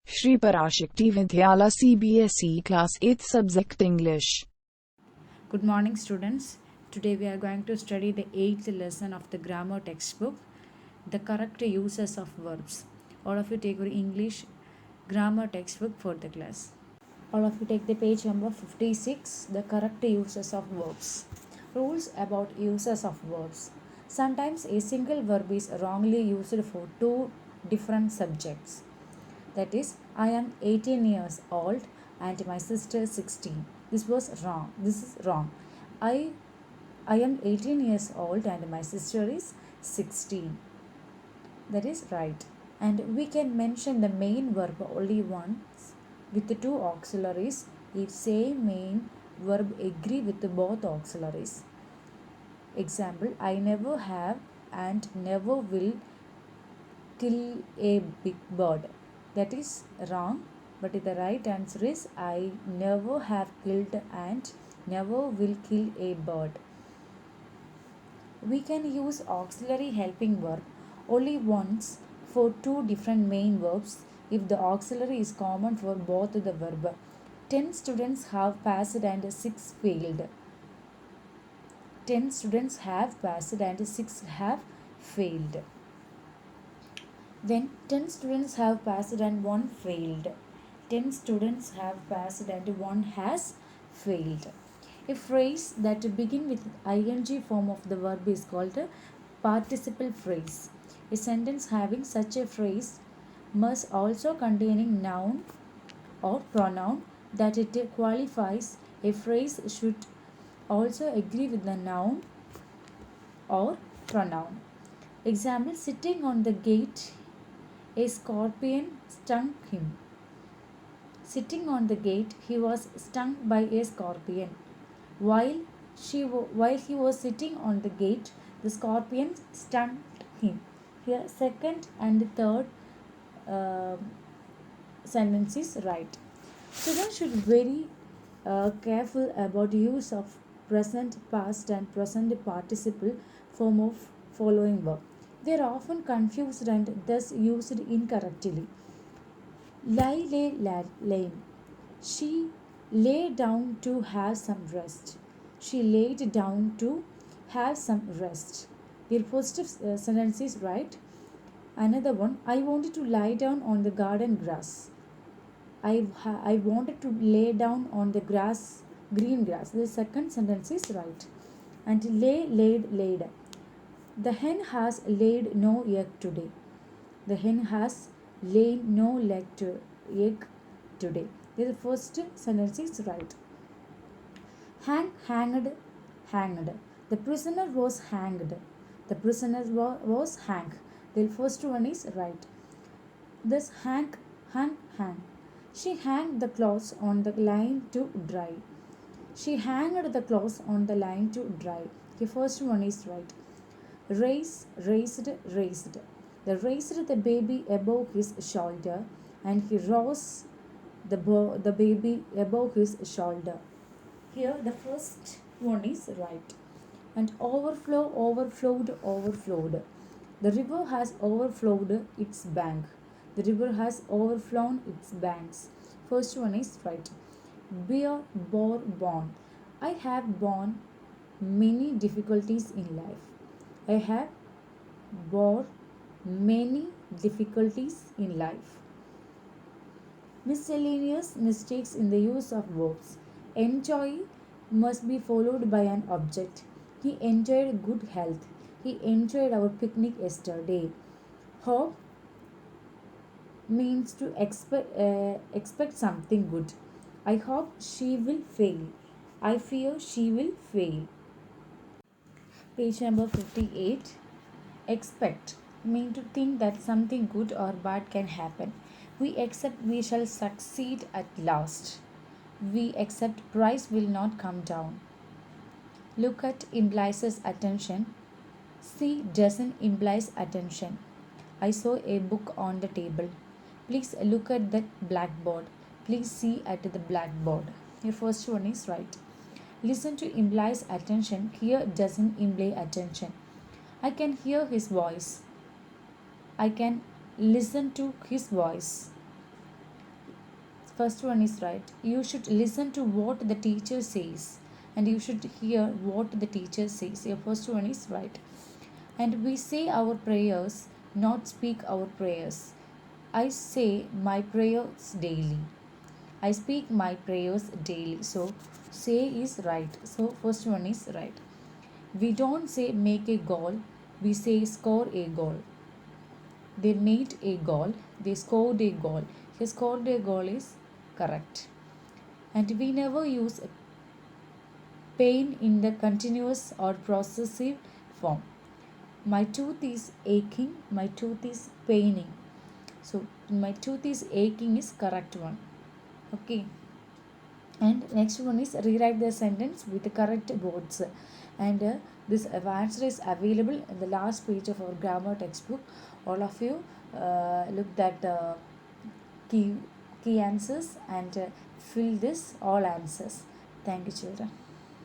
Shri Parashakti Vidyala CBSE Class 8th Subject English. Good morning, students. Today we are going to study the 8th lesson of the grammar textbook, the correct uses of verbs. All of you take your English grammar textbook for the class. All of you take the page number 56, the correct uses of verbs. Rules about uses of verbs. Sometimes a single verb is wrongly used for two different subjects. That is, I am 18 years old and my sister is 16. This was wrong. This is wrong. I I am 18 years old and my sister is 16. That is right. And we can mention the main verb only once with the two auxiliaries if same main verb agree with both auxiliaries. Example, I never have and never will kill a big bird. That is wrong, but the right answer is I never have killed and never will kill a bird. We can use auxiliary helping verb only once for two different main verbs if the auxiliary is common for both the verb. 10 students have passed and 6 failed. 10 students have passed and 6 have failed. Then 10 students have passed and 1 failed. 10 students have passed and 1 has failed. A phrase that begins with ing form of the verb is called a participle phrase. A sentence having such a phrase must also containing noun or pronoun that it qualifies. A phrase should also agree with the noun or pronoun. Example, sitting on the gate, a scorpion stung him. Sitting on the gate, he was stung by a scorpion. While he was sitting on the gate, the scorpion stung him. Here, second and third uh, sentence is right. Students should be very careful about use of present, past, and present participle form of following verb. They are often confused and thus used incorrectly. Lie, lay, lame. She lay down to have some rest. She laid down to have some rest. Their positive sentence is right. Another one, I wanted to lie down on the garden grass. I wanted to lay down on the grass, green grass. The second sentence is right. And lay, laid, laid. The hen has laid no egg today. The hen has laid no egg today. The first sentence is right. Hang, hanged, hanged. The prisoner was hanged. The prisoner was hanged. The first one is right. This hang, hang, hang. She hanged the clothes on the line to dry. She hanged the clothes on the line to dry. The first one is right. Raise, raised, raised. They raised the baby above his shoulder and he rose the baby above his shoulder. Here the first one is right. And overflow, overflowed, overflowed. The river has overflowed its bank. The river has overflown its banks. First one is right. Bear, bore, born. I have borne many difficulties in life. I have bore many difficulties in life. Miscellaneous mistakes in the use of verbs. Enjoy must be followed by an object. He enjoyed good health. He enjoyed our picnic yesterday. Hope means to expect something good. I hope she will fail. I fear she will fail. Page number 58. Expect mean to think that something good or bad can happen. We accept we shall succeed at last. We accept price will not come down. Look at implies attention. See doesn't implies attention. I saw a book on the table. Please look at that blackboard. Please see at the blackboard. Your first one is right. Listen to implies attention. Hear doesn't imply attention. I can hear his voice. I can listen to his voice. First one is right. You should listen to what the teacher says, and you should hear what the teacher says. Your first one is right. And we say our prayers, not speak our prayers. I say my prayers daily. I speak my prayers daily. So say is right. So first one is right. We don't say make a goal, we say score a goal. They made a goal, they scored a goal. He scored a goal is correct. And we never use pain in the continuous or possessive form. My tooth is aching, my tooth is paining. So my tooth is aching is correct one. Okay. And next one is rewrite the sentence with the correct words. And this answer is available in the last page of our grammar textbook. All of you look at key answers and fill this all answers. Thank you, children.